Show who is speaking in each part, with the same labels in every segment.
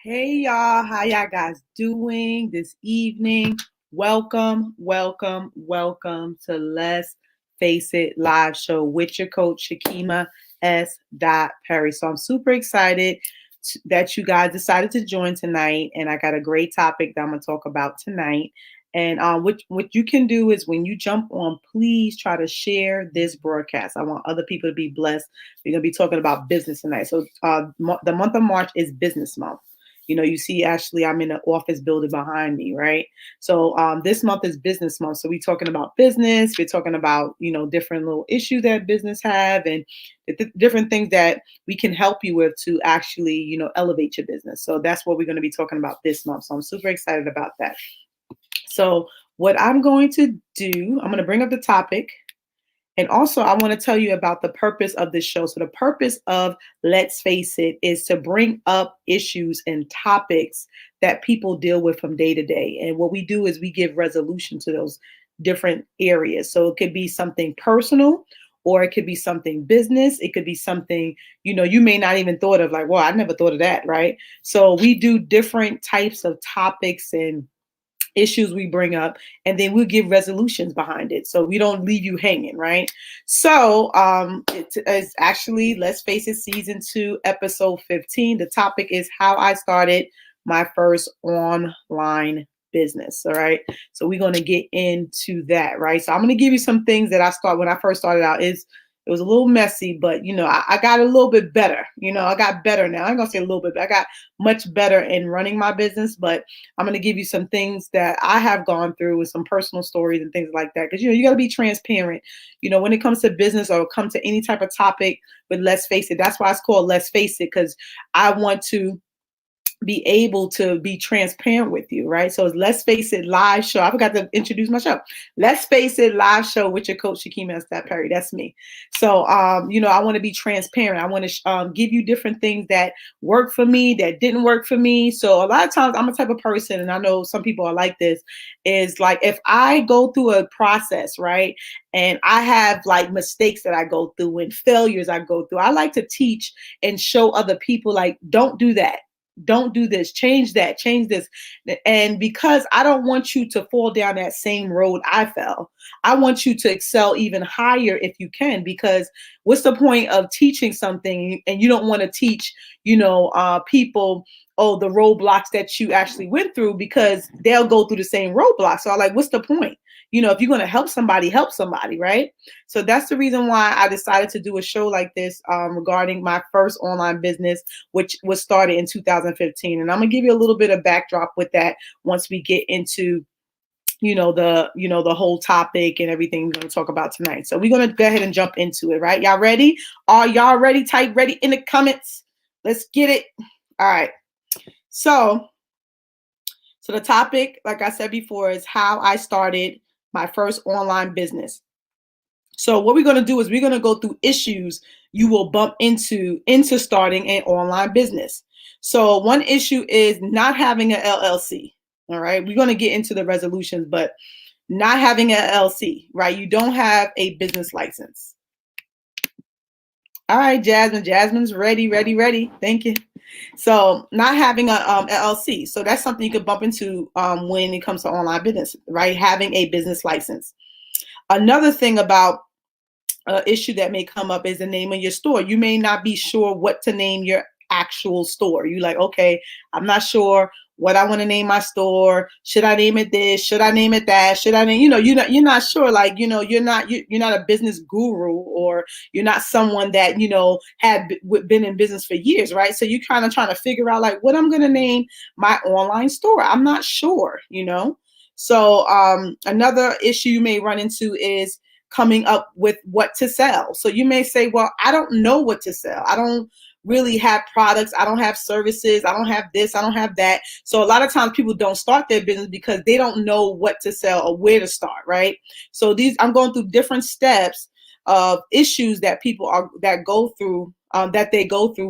Speaker 1: Hey y'all, how y'all guys doing this evening? Welcome, welcome, welcome to Let's Face It live show with your coach Shakima S. Perry. So I'm super excited that you guys decided to join tonight, and I got a great topic that I'm gonna talk about tonight. And what you can do is when you jump on, please try to share this broadcast. I want other people to be blessed. We're gonna be talking about business tonight. So the month of March is Business Month. You know, you see, Ashley, I'm in an office building behind me, right? So this month is Business Month. So we're talking about business. We're talking about, different little issues that business have and different things that we can help you with to actually, elevate your business. So that's what we're going to be talking about this month. So I'm super excited about that. So what I'm going to do, I'm going to bring up the topic. And also, I want to tell you about the purpose of this show. So the purpose of Let's Face It is to bring up issues and topics that people deal with from day to day. And what we do is we give resolution to those different areas. So it could be something personal, or it could be something business. It could be something, you may not even thought of, like, well, I never thought of that, right? So we do different types of topics and issues we bring up, and then we'll give resolutions behind it, so we don't leave you hanging, right? So it is actually Let's Face It season 2 episode 15. The topic is how I started my first online business. All right, so we're going to get into that, right? So I'm going to give you some things that I started when I first started out. It was a little messy, but I got a little bit better. I got better now. I'm gonna say a little bit, but I got much better in running my business. But I'm gonna give you some things that I have gone through with some personal stories and things like that. Because you gotta be transparent. When it comes to business or come to any type of topic with Let's Face It. That's why it's called Let's Face It, because I want to be able to be transparent with you, right? So it's Let's Face It live show. I forgot to introduce my show. Let's Face It live show with your coach Shakima S. Perry. That's me. So I want to be transparent. I want to give you different things that work for me, that didn't work for me. So a lot of times I'm a type of person, and I know some people are like this, is like if I go through a process, right, and I have like mistakes that I go through and failures I go through, I like to teach and show other people, like, don't do that. Don't do this, change that, change this. And because I don't want you to fall down that same road I fell, I want you to excel even higher if you can, because what's the point of teaching something and you don't want to teach, people, the roadblocks that you actually went through, because they'll go through the same roadblocks. So I'm like, what's the point? If you're going to help somebody, right? So that's the reason why I decided to do a show like this regarding my first online business, which was started in 2015. And I'm going to give you a little bit of backdrop with that once we get into the whole topic and everything we're going to talk about tonight. So we're going to go ahead and jump into it, right? Y'all ready? Are y'all ready? Type ready in the comments. Let's get it. All right. So the topic, like I said before, is how I started my first online business. So what we're going to do is we're going to go through issues you will bump into starting an online business. So one issue is not having an LLC. All right. We're going to get into the resolutions, but not having an LLC, right? You don't have a business license. All right, Jasmine. Jasmine's ready. Thank you. So not having a LLC. So that's something you could bump into when it comes to online business, right? Having a business license. Another thing about issue that may come up is the name of your store. You may not be sure what to name your actual store. You like, okay, I'm not sure what I want to name my store. Should I name it this? Should I name it that? Should I name, you're not sure. Like, you're not a business guru, or you're not someone that, had been in business for years, right? So you're kind of trying to figure out like what I'm going to name my online store. I'm not sure, So another issue you may run into is coming up with what to sell. So you may say, well, I don't know what to sell. I don't really have products. I don't have services. I don't have this. I don't have that. So a lot of times people don't start their business because they don't know what to sell or where to start, right? So I'm going through different steps of issues that they go through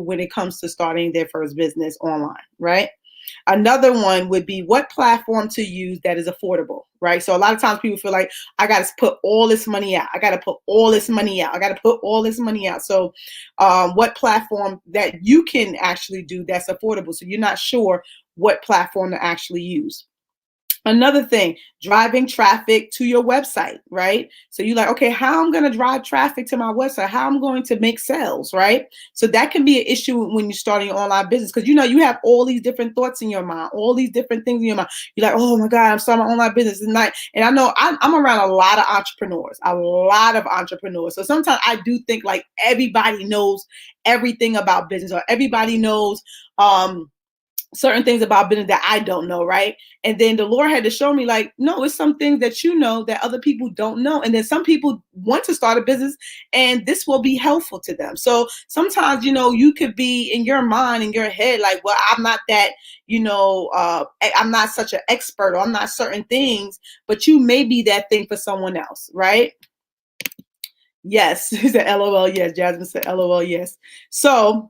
Speaker 1: when it comes to starting their first business online, right? Another one would be what platform to use that is affordable, right? So a lot of times people feel like I got to put all this money out. I got to put all this money out. I got to put all this money out. So what platform that you can actually do that's affordable. So you're not sure what platform to actually use. Another thing, driving traffic to your website, right? So you're like, okay, how I'm going to drive traffic to my website, how I'm going to make sales, right? So that can be an issue when you're starting your online business, because you have all these different thoughts in your mind, all these different things in your mind. You're like, oh my God, I'm starting my online business tonight. And I know I'm around a lot of entrepreneurs. So sometimes I do think like everybody knows everything about business, or everybody knows certain things about business that I don't know, right? And then the Lord had to show me like, no, it's some things that you know that other people don't know. And then some people want to start a business and this will be helpful to them. So sometimes, you could be in your mind, in your head, like, well, I'm not that, I'm not such an expert, or I'm not certain things, but you may be that thing for someone else, right? Yes, he said LOL, yes. Jasmine said LOL, yes. So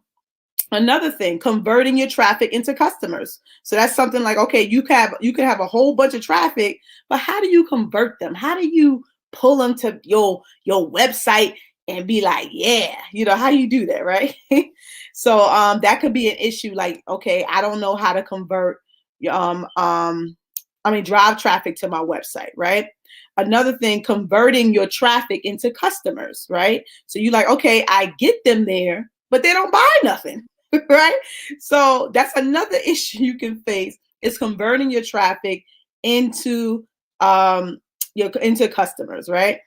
Speaker 1: another thing, converting your traffic into customers. So that's something like, okay, you could have a whole bunch of traffic, but how do you convert them? How do you pull them to your website and be like, yeah, how do you do that, right? So that could be an issue. Like, okay, I don't know how to convert drive traffic to my website, right? Another thing, converting your traffic into customers, right? So you're like, okay, I get them there, but they don't buy nothing. Right? So that's another issue you can face, is converting your traffic into into customers, right?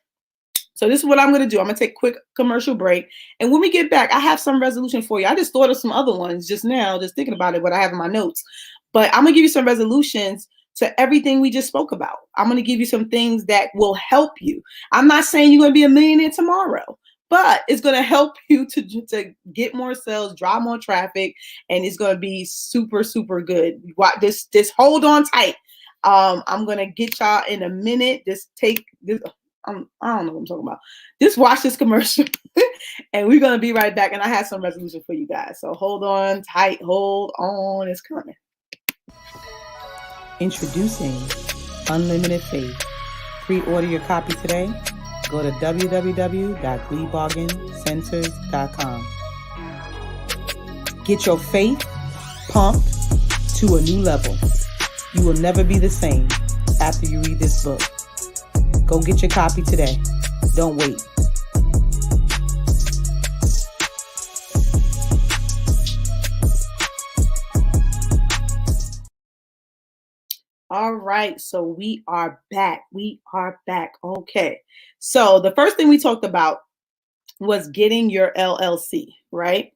Speaker 1: So this is what I'm going to do. I'm going to take a quick commercial break. And when we get back, I have some resolution for you. I just thought of some other ones just now, just thinking about it, what I have in my notes. But I'm going to give you some resolutions to everything we just spoke about. I'm going to give you some things that will help you. I'm not saying you're going to be a millionaire tomorrow, but it's going to help you to get more sales, draw more traffic, and it's going to be super, super good. Just hold on tight. I'm going to get y'all in a minute. Just take this. I don't know what I'm talking about. Just watch this commercial and we're going to be right back. And I have some resolution for you guys. So hold on tight. Hold on. It's coming. Introducing Unlimited Faith. Pre-order your copy today. Go to www.gleebargaincenters.com. Get your faith pumped to a new level. You will never be the same after you read this book. Go get your copy today. Don't wait. All right, so we are back. Okay. So the first thing we talked about was getting your LLC, right?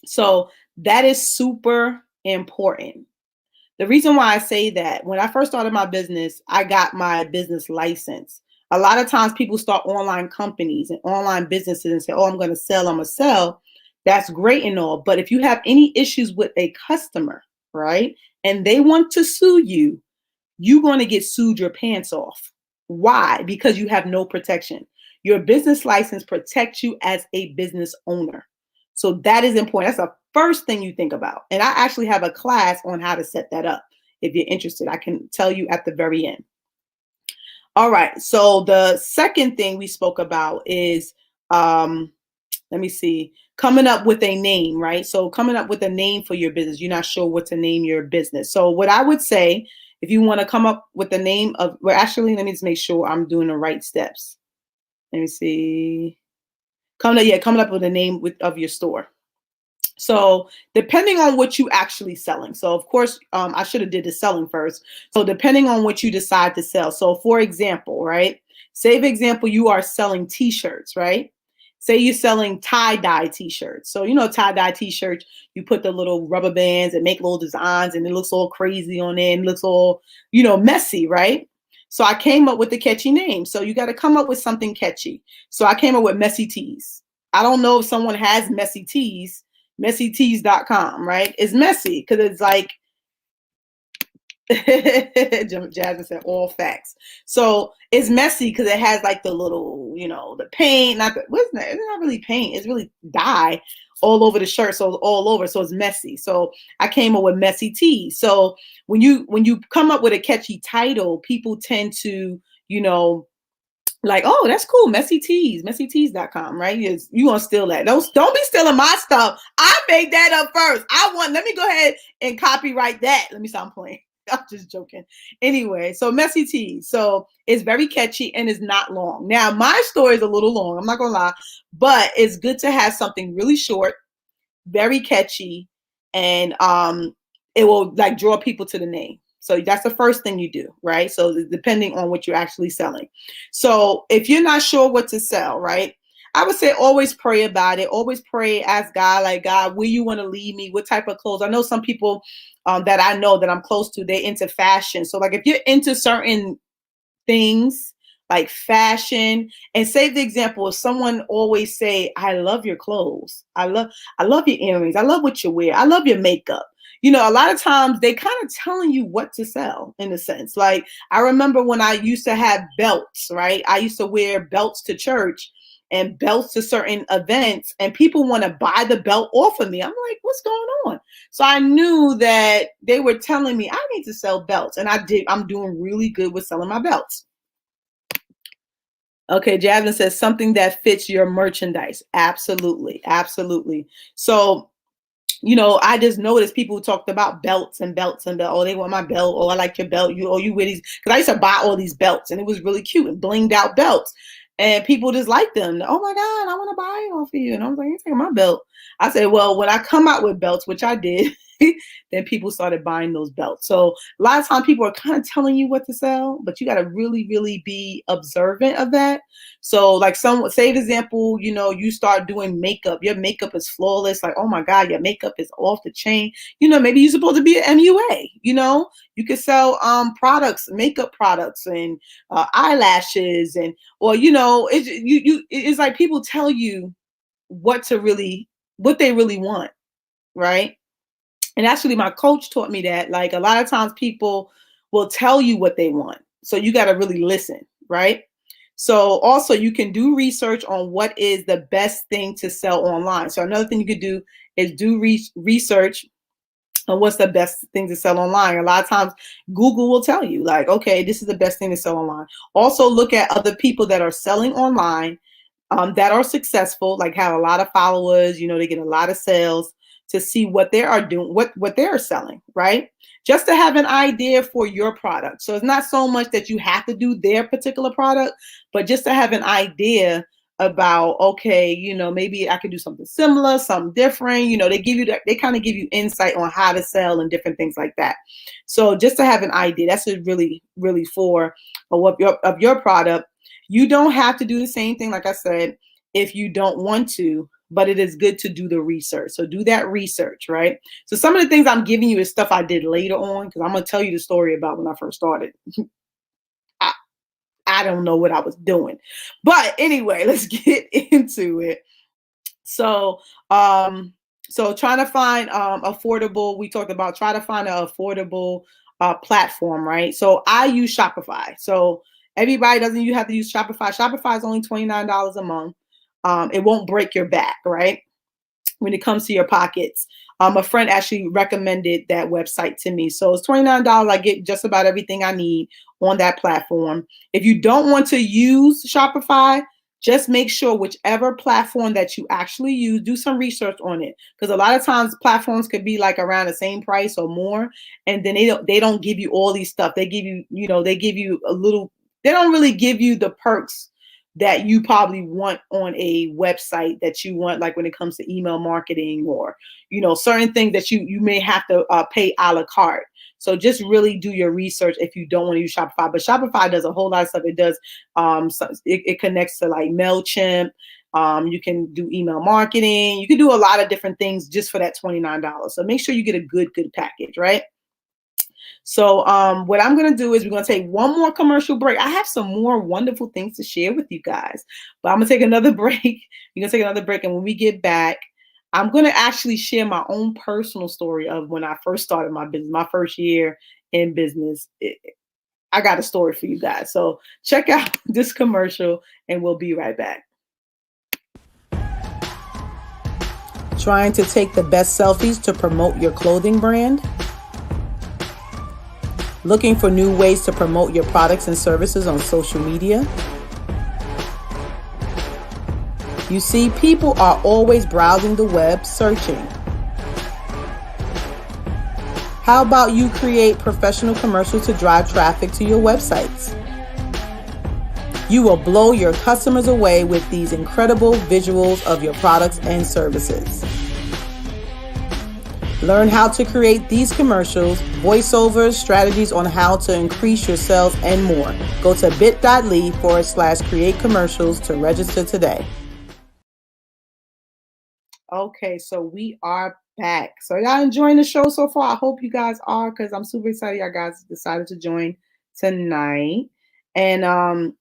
Speaker 1: So that is super important. The reason why I say that, when I first started my business, I got my business license. A lot of times people start online companies and online businesses and say, oh, I'm going to sell. That's great and all. But if you have any issues with a customer, right, and they want to sue you, you're going to get sued your pants off. Why? Because you have no protection. Your business license protects you as a business owner. So that is important. That's the first thing you think about. And I actually have a class on how to set that up. If you're interested, I can tell you at the very end. All right. So the second thing we spoke about is, coming up with a name, right? So coming up with a name for your business. You're not sure what to name your business. So what I would say, if you want to come up with the name of, well, actually, let me just make sure I'm doing the right steps. Let me see. Coming up with a name of your store. So depending on what you actually selling. So of course, I should have did the selling first. So depending on what you decide to sell. So for example, right? Say for example, you are selling t-shirts, right? Say you're selling tie-dye t-shirts. So tie-dye t-shirts, you put the little rubber bands and make little designs and it looks all crazy on it and looks all, messy, right? So I came up with the catchy name. So you got to come up with something catchy. So I came up with Messy Tees. I don't know if someone has Messy Tees, messytees.com, right? It's messy because it's like Jasmine said all facts. So it's messy because it has like the little, the paint, what's that? It's not really paint, it's really dye all over the shirt. So all over. So it's messy. So I came up with Messy Tees. So when you come up with a catchy title, people tend to, like, oh, that's cool. Messy Tees, messytees.com, right? You gonna steal that. Don't be stealing my stuff. I made that up first. Let me go ahead and copyright that. Let me stop playing. I'm just joking. Anyway, so Messy Tees. So it's very catchy and it's not long. Now, my story is a little long, I'm not gonna lie, but it's good to have something really short, very catchy, and it will like draw people to the name. So that's the first thing you do, right? So depending on what you're actually selling. So if you're not sure what to sell, right? I would say always pray about it. Always pray, ask God, like, God, where you want to lead me? What type of clothes? I know some people that I know that I'm close to, they're into fashion. So like if you're into certain things like fashion, and say the example of someone always say, I love your clothes, I love your earrings, I love what you wear, I love your makeup. A lot of times they kind of telling you what to sell in a sense. Like I remember when I used to have belts, right? I used to wear belts to church and belts to certain events, and people want to buy the belt off of me. I'm like, what's going on? So I knew that they were telling me I need to sell belts, and I'm doing really good with selling my belts. Okay, Jasmine says something that fits your merchandise. Absolutely. Absolutely. So, I just noticed people talked about belts and belts and belts. Oh, they want my belt. Oh, I like your belt. You wear these. Because I used to buy all these belts and it was really cute and blinged out belts. And people just like them. Oh my God, I want to buy it off of you. And I was like, you taking my belt. I said, well, when I come out with belts, which I did, then people started buying those belts. So a lot of times people are kind of telling you what to sell, but you got to really, really be observant of that. So like say an example, you start doing makeup. Your makeup is flawless. Like, oh my God, your makeup is off the chain. Maybe you're supposed to be an MUA, you could sell products, makeup products and eyelashes and, or, it's like people tell you what they really want. Right. And actually my coach taught me that like a lot of times people will tell you what they want. So you got to really listen. Right. So also you can do research on what is the best thing to sell online. So another thing you could do is do research on what's the best thing to sell online. A lot of times Google will tell you like, okay, this is the best thing to sell online. Also look at other people that are selling online that are successful, like have a lot of followers, they get a lot of sales, to see what they are doing, what they're selling, right? Just to have an idea for your product. So it's not so much that you have to do their particular product, but just to have an idea about, okay, maybe I could do something similar, something different. They kind of give you insight on how to sell and different things like that. So just to have an idea, that's really, really for of your product. You don't have to do the same thing, like I said, if you don't want to, but it is good to do the research. So do that research, right? So some of the things I'm giving you is stuff I did later on, because I'm going to tell you the story about when I first started. I don't know what I was doing. But anyway, let's get into it. So, trying to find affordable, we talked about try to find an affordable platform, right? So I use Shopify. So everybody doesn't you have to use Shopify. Shopify is only $29 a month. It won't break your back, right? When it comes to your pockets. A friend actually recommended that website to me. So it's $29. I get just about everything I need on that platform. If you don't want to use Shopify, just make sure whichever platform that you actually use, do some research on it. Because a lot of times platforms could be like around the same price or more. And then they don't give you all these stuff. They give you, they give you a little, they don't really give you the perks that you probably want on a website that you want, like when it comes to email marketing or, certain things that you may have to pay a la carte. So just really do your research if you don't want to use Shopify. But Shopify does a whole lot of stuff. It does, it connects to like MailChimp. You can do email marketing. You can do a lot of different things just for that $29. So make sure you get a good package, right? So what I'm going to do is we're going to take one more commercial break. I have some more wonderful things to share with you guys, but I'm going to take another break. We're going to take another break. And when we get back, I'm going to actually share my own personal story of when I first started my business, my first year in business. I got a story for you guys. So check out this commercial and we'll be right back. Trying to take the best selfies to promote your clothing brand? Looking for new ways to promote your products and services on social media? You see, people are always browsing the web, searching. How about you create professional commercials to drive traffic to your websites? You will blow your customers away with these incredible visuals of your products and services. Learn how to create these commercials, voiceovers, strategies on how to increase your sales, and more. Go to bit.ly/create commercials to register today. Okay, so we are back. So y'all enjoying the show so far? I hope you guys are, because I'm super excited y'all guys decided to join tonight. And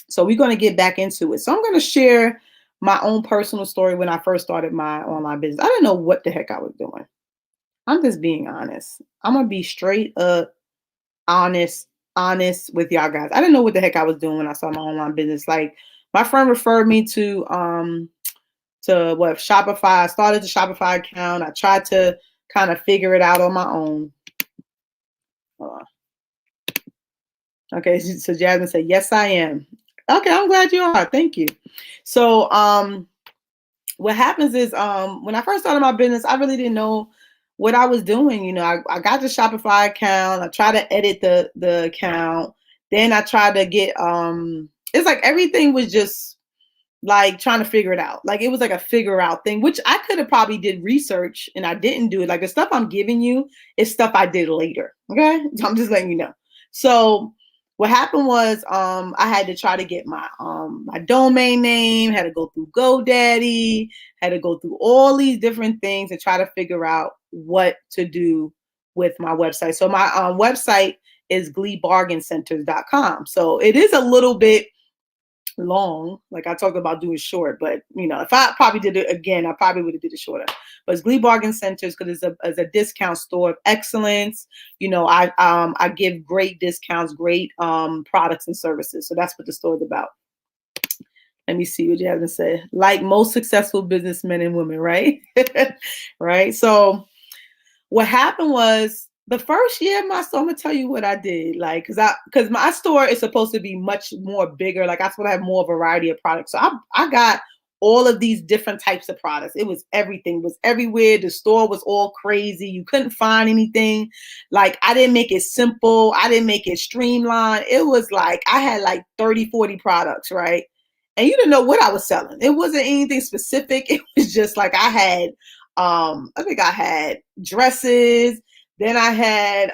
Speaker 1: so we're going to get back into it. So I'm going to share my own personal story when I first started my online business. I didn't know what the heck I was doing. I'm just being honest. I'm going to be straight up honest with y'all guys. I didn't know what the heck I was doing when I started my online business. Like, my friend referred me to Shopify. I started the Shopify account. I tried to kind of figure it out on my own. Hold on. Okay, so Jasmine said, yes, I am. Okay, I'm glad you are. Thank you. So what happens is when I first started my business, I really didn't know what I was doing. I got the Shopify account. I tried to edit the account. Then I tried to get it's like everything was just like trying to figure it out. Like it was like a figure out thing, which I could have probably did research and I didn't do it. Like the stuff I'm giving you is stuff I did later. Okay. So I'm just letting you know. So what happened was I had to try to get my domain name, had to go through GoDaddy, had to go through all these different things and try to figure out what to do with my website. So my website is gleebargaincenters.com. So it is a little bit long, like I talked about doing short, but if I probably did it again, I probably would have did it shorter. But it's Glee Bargain Centers because it's a discount store of excellence. I give great discounts, great products and services. So that's what the store is about. Let me see what you have to say. Like most successful businessmen and women, right? Right. So what happened was, the first year of my store, I'm gonna tell you what I did. Like, because my store is supposed to be much more bigger. Like, I supposed to have more variety of products. So I got all of these different types of products. It was everything. It was everywhere. The store was all crazy. You couldn't find anything. Like, I didn't make it simple. I didn't make it streamlined. It was like I had like 30, 40 products, right? And you didn't know what I was selling. It wasn't anything specific. It was just like I had, I think I had dresses. Then I had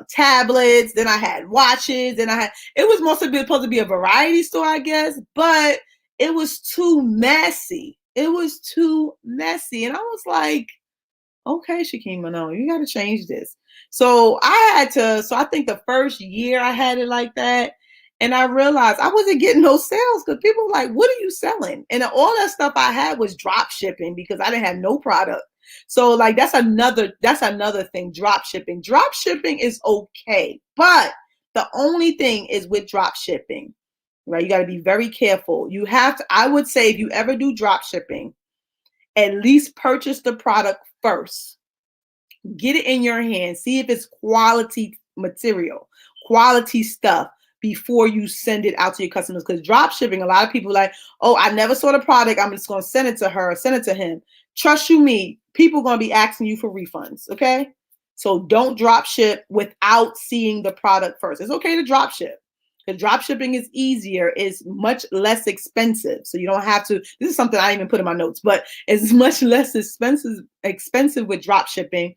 Speaker 1: tablets. Then I had watches. Then it was mostly supposed to be a variety store, I guess, but it was too messy. It was too messy. And I was like, okay, Shakima, no, you got to change this. So I think the first year I had it like that. And I realized I wasn't getting no sales because people were like, what are you selling? And all that stuff I had was drop shipping because I didn't have no product. So like that's another thing, drop shipping. Drop shipping is okay, but the only thing is with drop shipping, right? You got to be very careful. You have to, I would say if you ever do drop shipping, at least purchase the product first. Get it in your hand. See if it's quality material, quality stuff before you send it out to your customers. Because drop shipping, a lot of people are like, oh, I never saw the product. I'm just going to send it to her, send it to him. Trust you me, people are going to be asking you for refunds, okay? So don't drop ship without seeing the product first. It's okay to drop ship The drop shipping is easier, it's much less expensive. So you don't have to, this is something I didn't even put in my notes, but it's much less expensive with drop shipping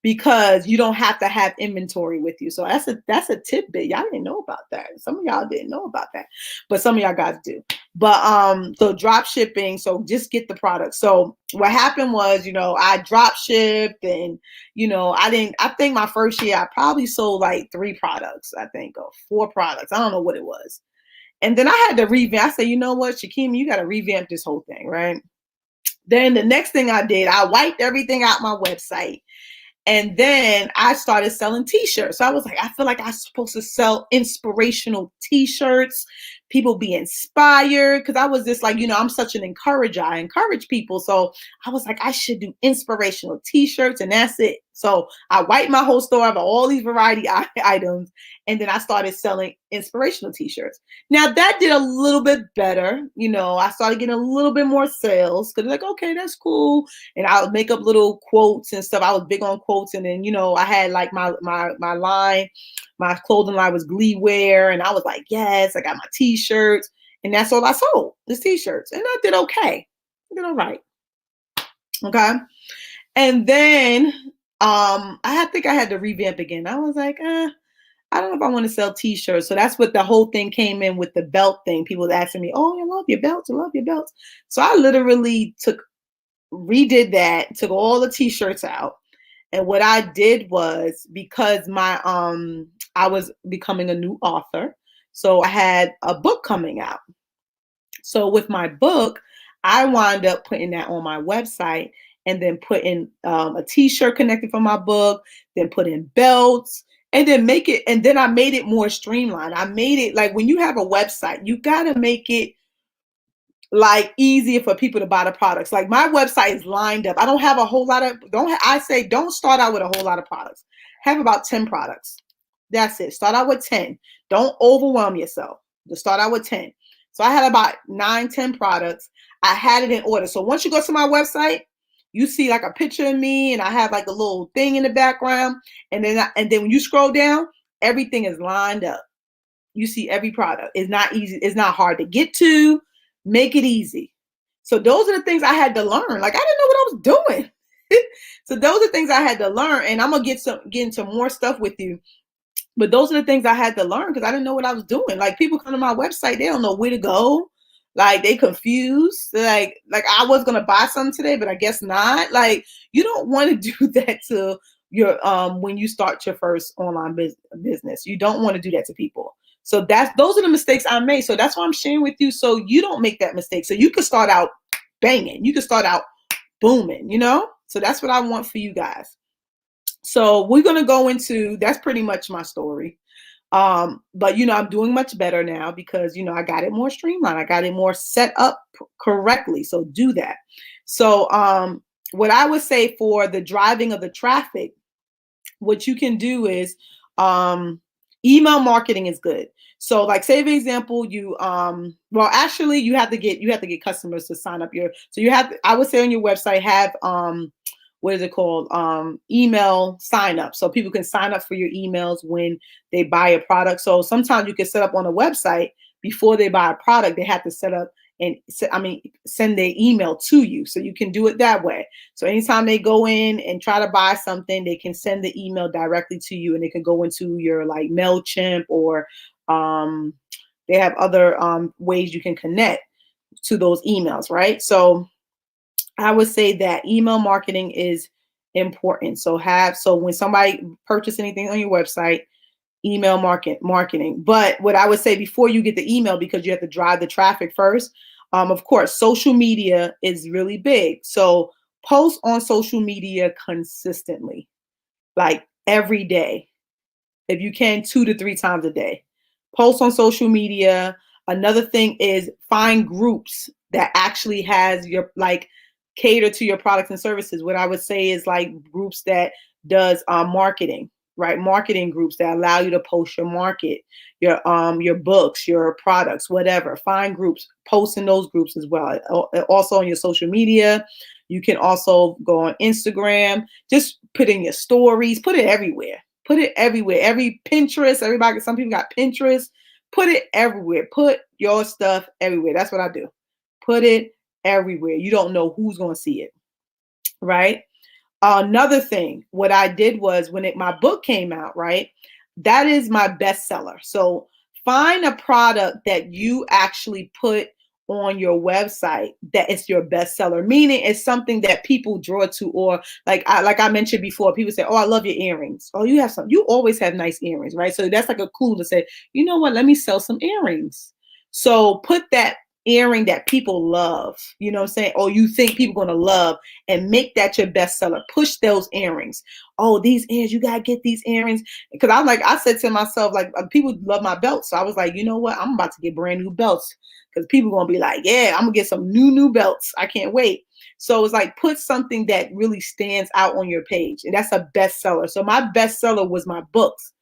Speaker 1: because you don't have to have inventory with you. So that's a tidbit. Y'all didn't know about that. Some of y'all didn't know about that, but some of y'all guys do. But so drop shipping, so just get the product. So what happened was, I drop shipped and I think my first year I probably sold like 3 products, I think, or 4 products. I don't know what it was. And then I had to revamp. I said, you know what, Shakima, you got to revamp this whole thing, right? Then the next thing I did, I wiped everything out my website. And then I started selling t-shirts. So I was like, I feel like I'm supposed to sell inspirational t-shirts. People be inspired. Cause I was just like, I'm such an encourager. I encourage people. So I was like, I should do inspirational t-shirts and that's it. So I wiped my whole store of all these variety items. And then I started selling inspirational t-shirts. Now that did a little bit better. I started getting a little bit more sales because like, okay, that's cool. And I would make up little quotes and stuff. I was big on quotes. And then, I had like my line, my clothing line was Glee Wear. And I was like, yes, I got my t-shirts. And that's all I sold, the t-shirts. And I did okay. I did all right. Okay. And then I think I had to revamp again. I was like, I don't know if I want to sell t-shirts. So that's what the whole thing came in with the belt thing. People was asking me, oh, I love your belts. I love your belts. So I literally redid that, took all the t-shirts out. And what I did was, because I was becoming a new author. So I had a book coming out. So with my book, I wound up putting that on my website and then putting a t-shirt connected from my book, then put in belts, and then I made it more streamlined. I made it like, when you have a website, you got to make it like easier for people to buy the products. Like my website is lined up. I don't have a whole lot of, don't start out with a whole lot of products. Have about 10 products. That's it. Start out with 10. Don't overwhelm yourself. Just start out with 10. So I had about 9, 10 products. I had it in order. So once you go to my website, you see like a picture of me and I have like a little thing in the background. And then when you scroll down, everything is lined up. You see every product. It's not easy. It's not hard to get to. Make it easy. So those are the things I had to learn. Like I didn't know what I was doing. So those are things I had to learn. And I'm gonna get into more stuff with you. But those are the things I had to learn because I didn't know what I was doing. Like people come to my website, they don't know where to go. Like they confused. Like I was gonna buy something today, but I guess not. Like you don't want to do that to your when you start your first online business. You don't want to do that to people. So those are the mistakes I made. So that's why I'm sharing with you, so you don't make that mistake. So you can start out banging. You can start out booming, So that's what I want for you guys. So we're going to go into, that's pretty much my story. But, I'm doing much better now because, I got it more streamlined. I got it more set up correctly. So do that. So what I would say for the driving of the traffic, what you can do is email marketing is good. So like say for example, you actually you have to get customers to sign up I would say on your website have what is it called? Email sign up. So people can sign up for your emails when they buy a product. So sometimes you can set up on a website before they buy a product, they have to set up and send their email to you. So you can do it that way. So anytime they go in and try to buy something, they can send the email directly to you and they can go into your like MailChimp or they have other ways you can connect to those emails, right? So I would say that email marketing is important. So when somebody purchases anything on your website, email marketing. But what I would say before you get the email, because you have to drive the traffic first, of course, social media is really big. So post on social media consistently, like every day. If you can, 2 to 3 times a day. Post on social media. Another thing is find groups that actually has your cater to your products and services. What I would say is like groups that does marketing, right? Marketing groups that allow you to post your market, your books, your products, whatever. Find groups, post in those groups as well. Also on your social media, you can also go on Instagram, just put in your stories, put it everywhere. Put it everywhere. Every Pinterest, some people got Pinterest. Put it everywhere. Put your stuff everywhere. That's what I do. Put it everywhere. You don't know who's going to see it, right? Another thing, what I did was when my book came out, right? That is my bestseller. So find a product that you actually put on your website that is your bestseller, meaning it's something that people draw to, or like I mentioned before, people say, "Oh, I love your earrings." Oh, you have some. You always have nice earrings, right? So that's like a clue to say, you know what? Let me sell some earrings. So put that earring that people love, you know what I'm saying, or you think people gonna love, and make that your bestseller. Push those earrings. Oh, these earrings, you gotta get these earrings. Because I said to myself, like, people love my belts. So I was like, you know what? I'm about to get brand new belts because people gonna be like, yeah, I'm gonna get some new belts. I can't wait. So it's like, put something that really stands out on your page, and that's a bestseller. So my bestseller was my books.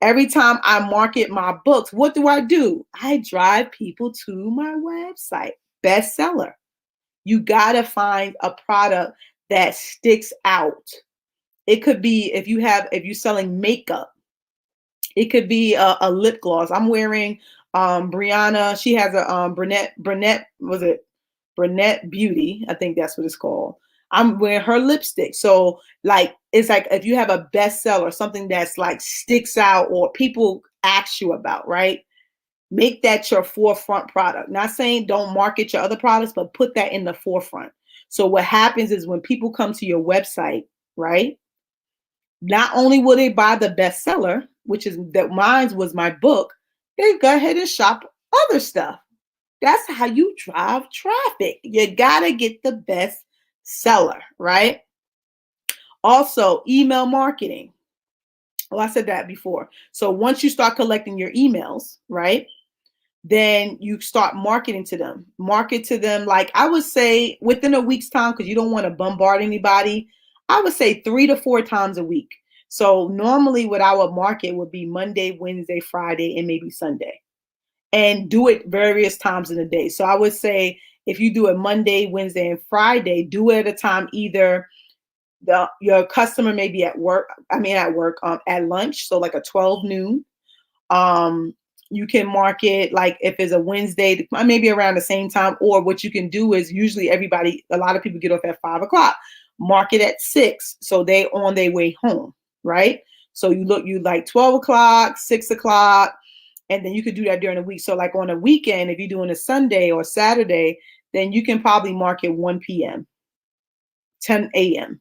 Speaker 1: Every time I market my books, what do? I drive people to my website. Bestseller. You got to find a product that sticks out. It could be if you're selling makeup, it could be a lip gloss. I'm wearing Brianna. She has a Brunette, was it Brunette Beauty? I think that's what it's called. I'm wearing her lipstick. So like, it's like if you have a bestseller, something that's like sticks out or people ask you about, right? Make that your forefront product. Not saying don't market your other products, but put that in the forefront. So what happens is when people come to your website, right? Not only will they buy the bestseller, which is that mine was my book, they go ahead and shop other stuff. That's how you drive traffic. You gotta get the best seller, right? Also, email marketing. Oh, I said that before. So once you start collecting your emails, right? Then you start marketing to them. Market to them, like I would say within a week's time, because you don't want to bombard anybody. I would say 3 to 4 times a week. So normally what I would market would be Monday, Wednesday, Friday, and maybe Sunday. And do it various times in the day. So I would say if you do it Monday, Wednesday, and Friday, do it at a time either your customer may be at work, at lunch, so like a 12 noon. You can market like if it's a Wednesday, maybe around the same time, or what you can do is usually a lot of people get off at 5 o'clock, market at 6. So they on their way home, right? So you like 12 o'clock, 6 o'clock, and then you could do that during the week. So like on a weekend, if you're doing a Sunday or Saturday, then you can probably market 1 p.m., 10 a.m.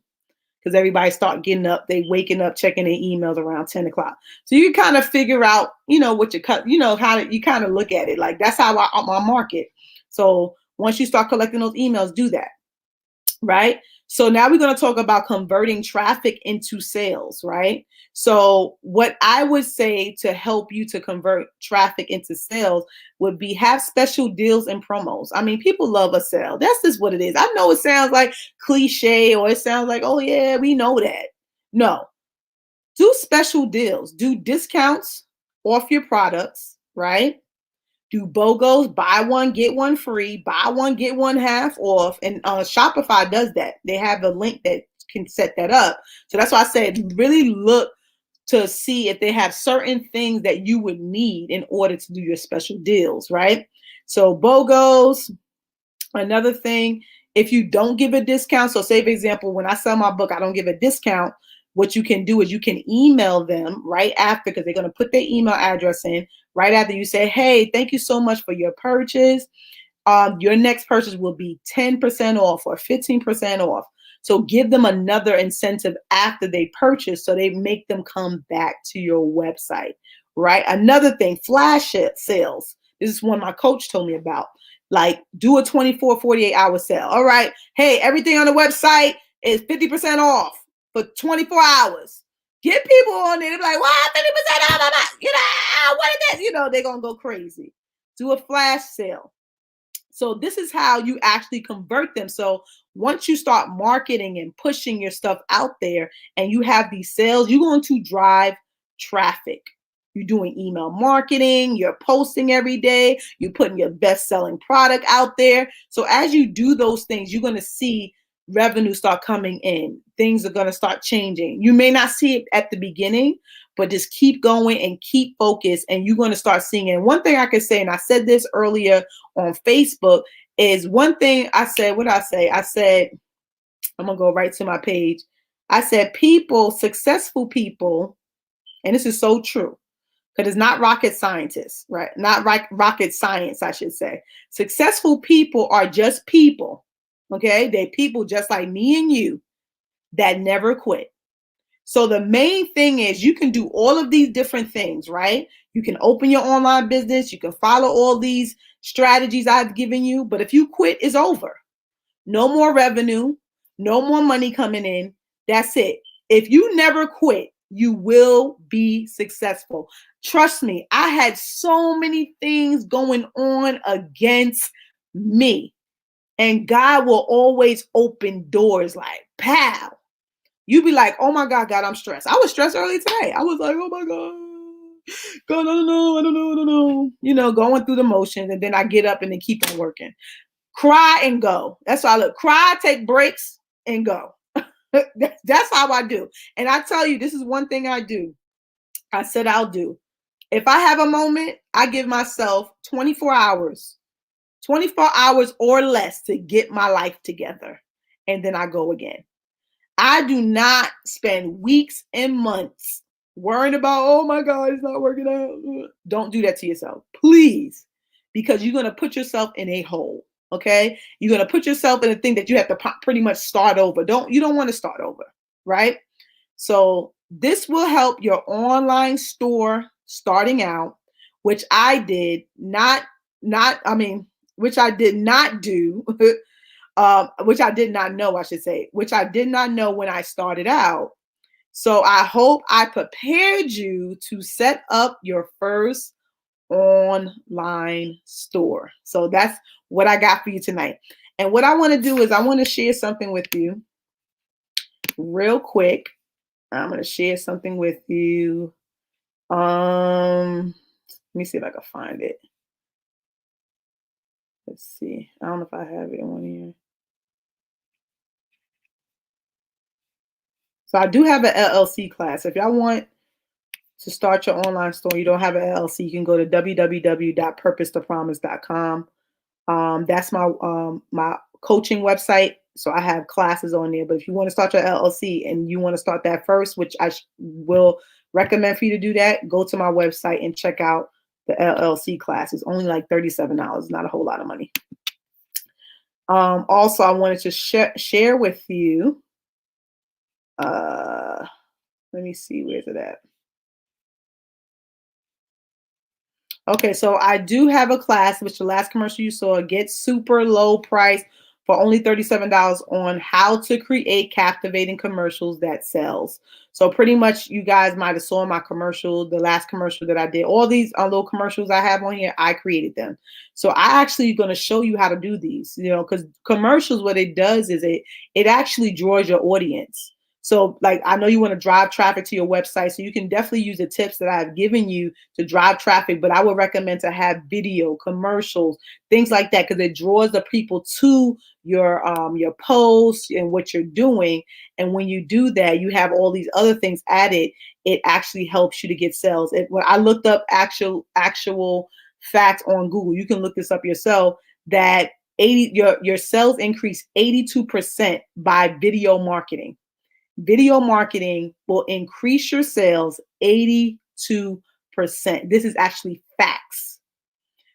Speaker 1: because everybody start getting up, they waking up, checking their emails around 10 o'clock. So you kind of figure out, what you cut, how you kind of look at it. Like that's how I market. So once you start collecting those emails, do that, right? So now we're going to talk about converting traffic into sales, right? So what I would say to help you to convert traffic into sales would be have special deals and promos. I mean, people love a sale. That's just what it is. I know it sounds like cliche, or it sounds like, oh yeah, we know that. No, do special deals, do discounts off your products, right? Do BOGOs, buy one, get one free, buy one, get one half off. And Shopify does that. They have a link that can set that up. So that's why I said really look to see if they have certain things that you would need in order to do your special deals, right? So BOGOs, another thing, if you don't give a discount, so say for example, when I sell my book, I don't give a discount. What you can do is you can email them right after, because they're going to put their email address in right after. You say, hey, thank you so much for your purchase. Your next purchase will be 10% off or 15% off. So give them another incentive after they purchase, so they make them come back to your website, right? Another thing, flash sales. This is one my coach told me about. Like, do a 24, 48-hour sale. All right. Hey, everything on the website is 50% off for 24 hours. Get people on there. They're like, wow, 50% off. What is this? They're going to go crazy. Do a flash sale. So this is how you actually convert them. So once you start marketing and pushing your stuff out there and you have these sales, you're going to drive traffic. You're doing email marketing, you're posting every day, you're putting your best-selling product out there. So as you do those things, you're going to see revenue start coming in. Things are going to start changing. You may not see it at the beginning, but just keep going and keep focused, and you're going to start seeing it. And one thing I can say, and I said this earlier on Facebook, is one thing I said, what I say? I said, I'm going to go right to my page. I said, people, successful people, and this is so true, because it's not rocket scientists, right? Not rocket science, I should say. Successful people are just people, okay? They're people just like me and you that never quit. So the main thing is you can do all of these different things, right? You can open your online business. You can follow all these strategies I've given you. But if you quit, it's over. No more revenue, no more money coming in. That's it. If you never quit, you will be successful. Trust me, I had so many things going on against me. And God will always open doors like, pow. You be like, oh my God, I'm stressed. I was stressed earlier today. I was like, oh my God, I don't know. You know, going through the motions, and then I get up and then keep on working. Cry and go. That's why I look. Cry, take breaks, and go. That's how I do. And I tell you, this is one thing I do. I said I'll do. If I have a moment, I give myself 24 hours or less to get my life together. And then I go again. I do not spend weeks and months worrying about, oh my God, it's not working out. Don't do that to yourself, please, because you're going to put yourself in a hole. Okay. You're going to put yourself in a thing that you have to pretty much start over. You don't want to start over. Right. So this will help your online store starting out, which I did which I did not do. Which I did not know, I should say, which I did not know when I started out. So I hope I prepared you to set up your first online store. So that's what I got for you tonight. And what I want to do is I want to share something with you real quick. I'm going to share something with you. Let me see if I can find it. Let's see. I don't know if I have it on here. So I do have an LLC class. If y'all want to start your online store, you don't have an LLC, you can go to www.purposetopromise.com. That's my coaching website. So I have classes on there. But if you want to start your LLC and you want to start that first, which I will recommend for you to do that, go to my website and check out the LLC class. It's only like $37, not a whole lot of money. Also, I wanted to share with you. Let me see, where's it at? Okay, so I do have a class, which the last commercial you saw, get super low price for only $37 on how to create captivating commercials that sells. So pretty much you guys might have saw my commercial, the last commercial that I did. All these little commercials I have on here, I created them. So I actually going to show you how to do these, you know, because commercials, what it does is it actually draws your audience. So like, I know you want to drive traffic to your website, so you can definitely use the tips that I've given you to drive traffic, but I would recommend to have video, commercials, things like that, because it draws the people to your posts and what you're doing. And when you do that, you have all these other things added. It actually helps you to get sales. When I looked up actual facts on Google, you can look this up yourself, that your sales increase 82% by video marketing. Video marketing will increase your sales 82%. This is actually facts.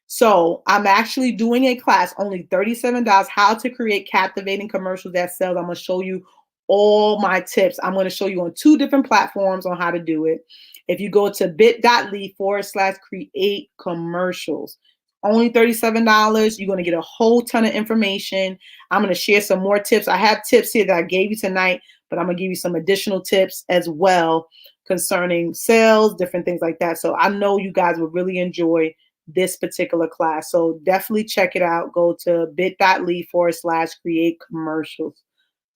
Speaker 1: So I'm actually doing a class, only $37, how to create captivating commercials that sell. I'm going to show you all my tips. I'm going to show you on 2 different platforms on how to do it. If you go to bit.ly/create commercials, only $37. You're going to get a whole ton of information. I'm going to share some more tips. I have tips here that I gave you tonight, but I'm going to give you some additional tips as well concerning sales, different things like that. So I know you guys will really enjoy this particular class. So definitely check it out. Go to bit.ly/create commercials.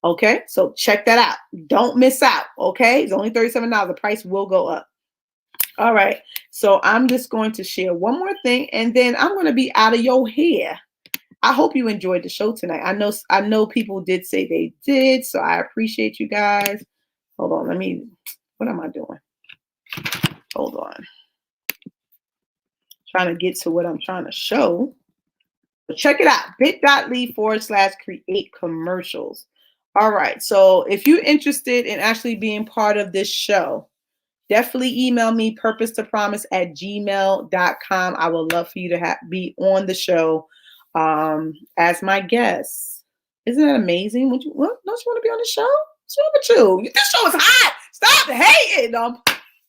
Speaker 1: Okay, so check that out. Don't miss out. Okay, it's only $37. The price will go up. All right, so I'm just going to share one more thing, and then I'm going to be out of your hair. I hope you enjoyed the show tonight. I know people did say they did, so I appreciate you guys. Hold on, what am I doing? Hold on. Trying to get to what I'm trying to show. But check it out. bit.ly/create commercials. All right. So if you're interested in actually being part of this show, definitely email me purposetopromise@gmail.com. I would love for you to be on the show as my guest. Isn't that amazing? Don't you want to be on the show? What's wrong with you? This show is hot. Stop hating.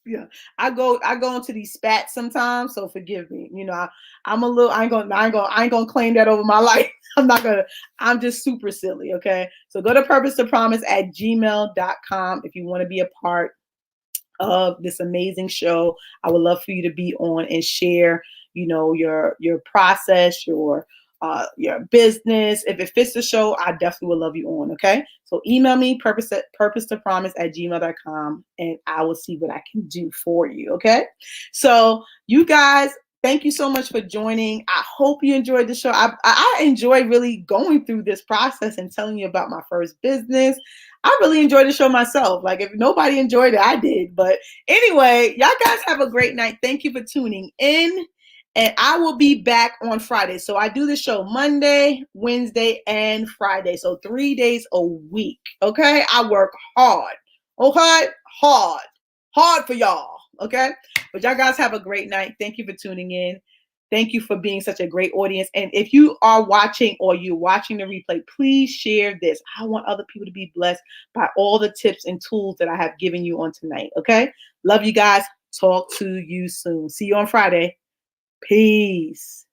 Speaker 1: Yeah, I go into these spats sometimes, so forgive me. You know, I ain't gonna claim that over my life. I'm just super silly. Okay. So go to purposetopromise@gmail.com if you want to be a part of this amazing show. I would love for you to be on and share, you know, your process, your business. If it fits the show, I definitely would love you on. Okay. So email me purposetopromise@gmail.com and I will see what I can do for you. Okay. So you guys, thank you so much for joining. I hope you enjoyed the show. I enjoy really going through this process and telling you about my first business. I really enjoyed the show myself. Like if nobody enjoyed it, I did. But anyway, y'all guys have a great night. Thank you for tuning in. And I will be back on Friday. So I do the show Monday, Wednesday, and Friday. So 3 days a week. Okay. I work hard. Okay. Hard for y'all. Okay. But y'all guys have a great night. Thank you for tuning in. Thank you for being such a great audience. And if you are watching or you're watching the replay, please share this. I want other people to be blessed by all the tips and tools that I have given you on tonight. Okay. Love you guys. Talk to you soon. See you on Friday. Peace.